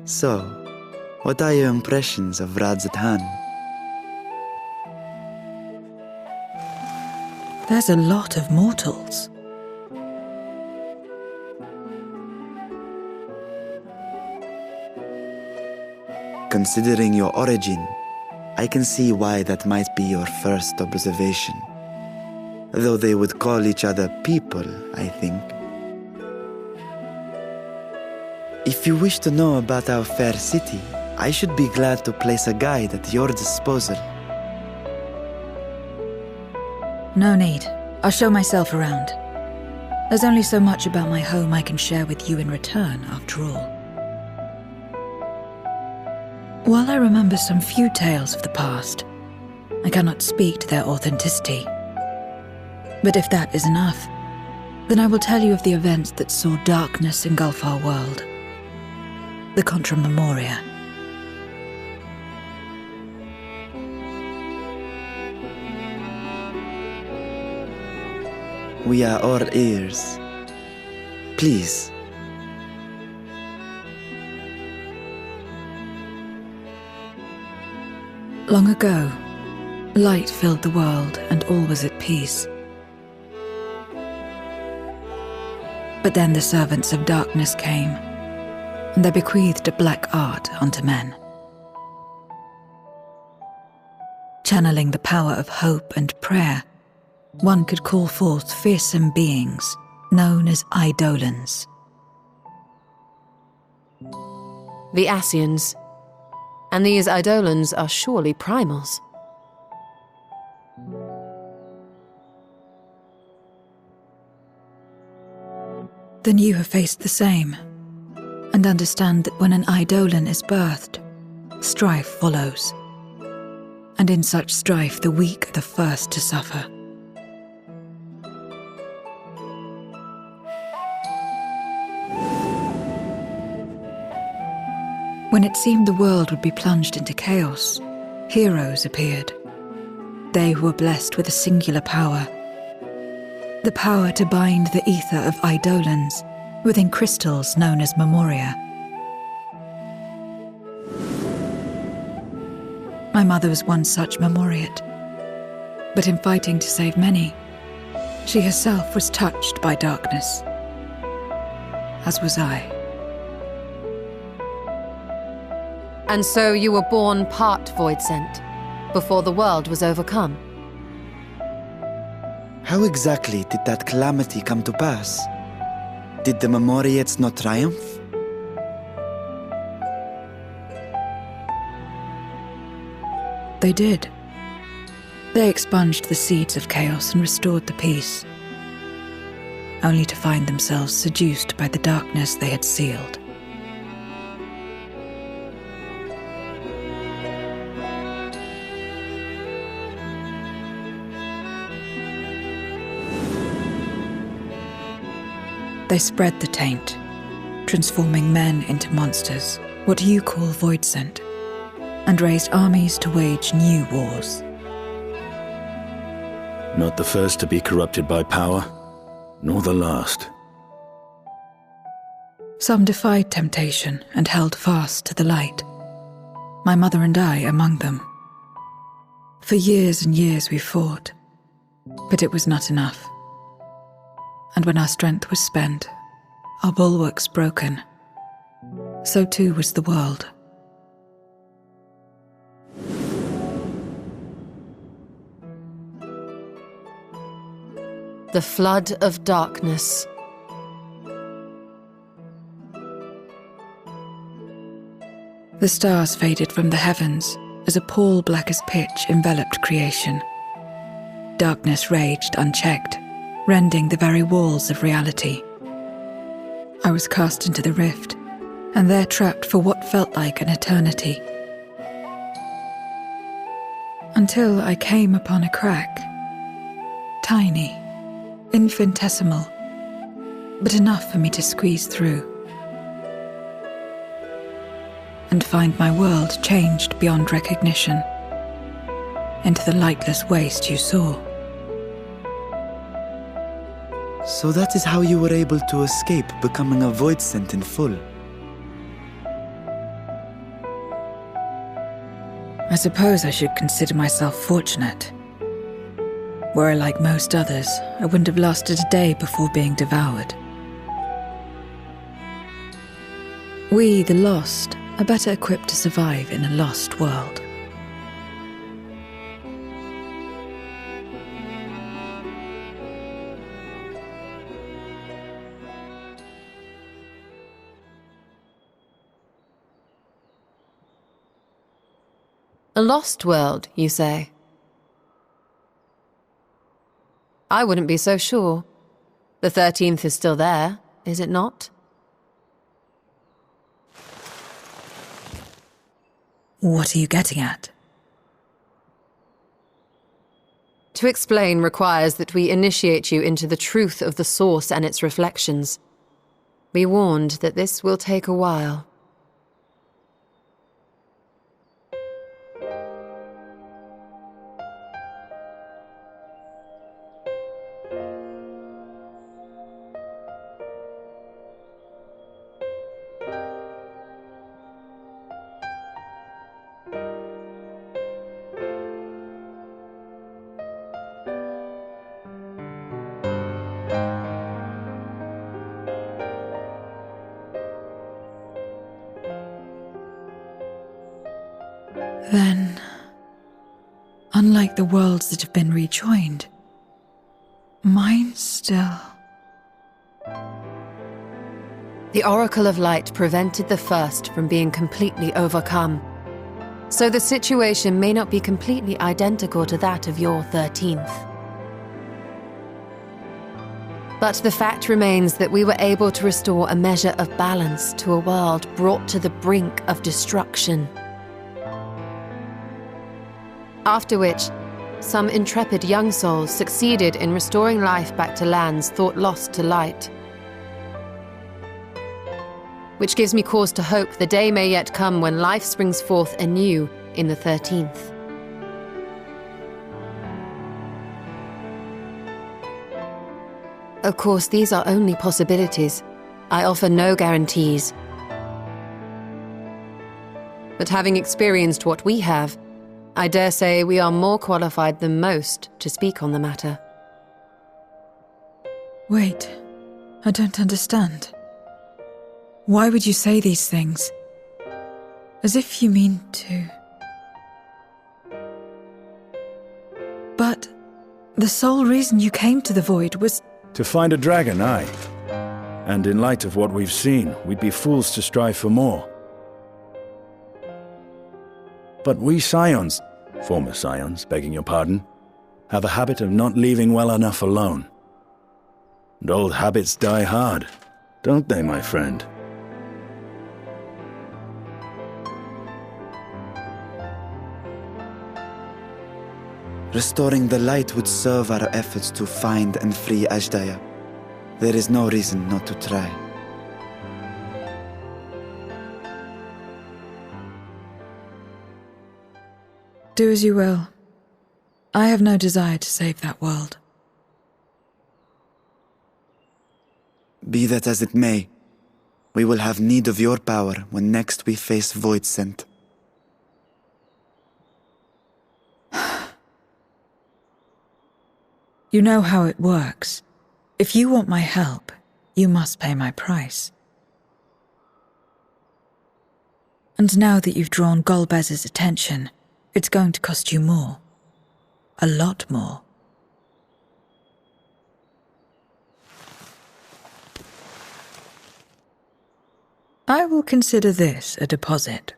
So, what are your impressions of Radzatan? There's a lot of mortals. Considering your origin, I can see why that might be your first observation. Though they would call each other people, I think. If you wish to know about our fair city, I should be glad to place a guide at your disposal. No need. I'll show myself around. There's only so much about my home I can share with you in return, after all. While I remember some few tales of the past, I cannot speak to their authenticity. But if that is enough, then I will tell you of the events that saw darkness engulf our world. The Contra Memoria. We are all ears. Please. Long ago, light filled the world and all was at peace. But then the servants of darkness came, and they bequeathed a black art unto men. Channeling the power of hope and prayer, one could call forth fearsome beings known as Eidolons. The Ascians. And these Eidolons are surely primals. Then you have faced the same, and understand that when an Eidolon is birthed, strife follows. And in such strife, the weak are the first to suffer. When it seemed the world would be plunged into chaos, heroes appeared. They who were blessed with a singular power. The power to bind the ether of Eidolons within crystals known as Memoria. My mother was one such Memoriate. But in fighting to save many, she herself was touched by darkness. As was I. And so you were born part Voidsent, before the world was overcome. How exactly did that calamity come to pass? Did the Memoriates not triumph? They did. They expunged the seeds of chaos and restored the peace, only to find themselves seduced by the darkness they had sealed. They spread the taint, transforming men into monsters, what you call Voidsent, and raised armies to wage new wars. Not the first to be corrupted by power, nor the last. Some defied temptation and held fast to the light. My mother and I among them. For years and years we fought, but it was not enough. And when our strength was spent, our bulwarks broken, so too was the world. The flood of darkness. The stars faded from the heavens as a pall black as pitch enveloped creation. Darkness raged unchecked, rending the very walls of reality. I was cast into the rift, and there trapped for what felt like an eternity. Until I came upon a crack. Tiny, infinitesimal, but enough for me to squeeze through. And find my world changed beyond recognition, into the lightless waste you saw. So that is how you were able to escape becoming a Voidsent in full. I suppose I should consider myself fortunate. Were I like most others, I wouldn't have lasted a day before being devoured. We, the lost, are better equipped to survive in a lost world. A lost world, you say? I wouldn't be so sure. The 13th is still there, is it not? What are you getting at? To explain requires that we initiate you into the truth of the source and its reflections. Be warned that this will take a while. Then, unlike the worlds that have been rejoined, mine still... The Oracle of Light prevented the first from being completely overcome. So the situation may not be completely identical to that of your 13th. But the fact remains that we were able to restore a measure of balance to a world brought to the brink of destruction. After which, some intrepid young souls succeeded in restoring life back to lands thought lost to light. Which gives me cause to hope the day may yet come when life springs forth anew in the 13th. Of course, these are only possibilities. I offer no guarantees. But having experienced what we have, I dare say we are more qualified than most to speak on the matter. Wait, I don't understand. Why would you say these things? As if you mean to... But the sole reason you came to the Void was... To find a dragon, aye. And in light of what we've seen, we'd be fools to strive for more. But we Scions, former Scions, begging your pardon, have a habit of not leaving well enough alone. And old habits die hard, don't they, my friend? Restoring the light would serve our efforts to find and free Ajdaya. There is no reason not to try. Do as you will. I have no desire to save that world. Be that as it may, we will have need of your power when next we face Voidsent. You know how it works. If you want my help, you must pay my price. And now that you've drawn Golbez's attention, it's going to cost you more. A lot more. I will consider this a deposit.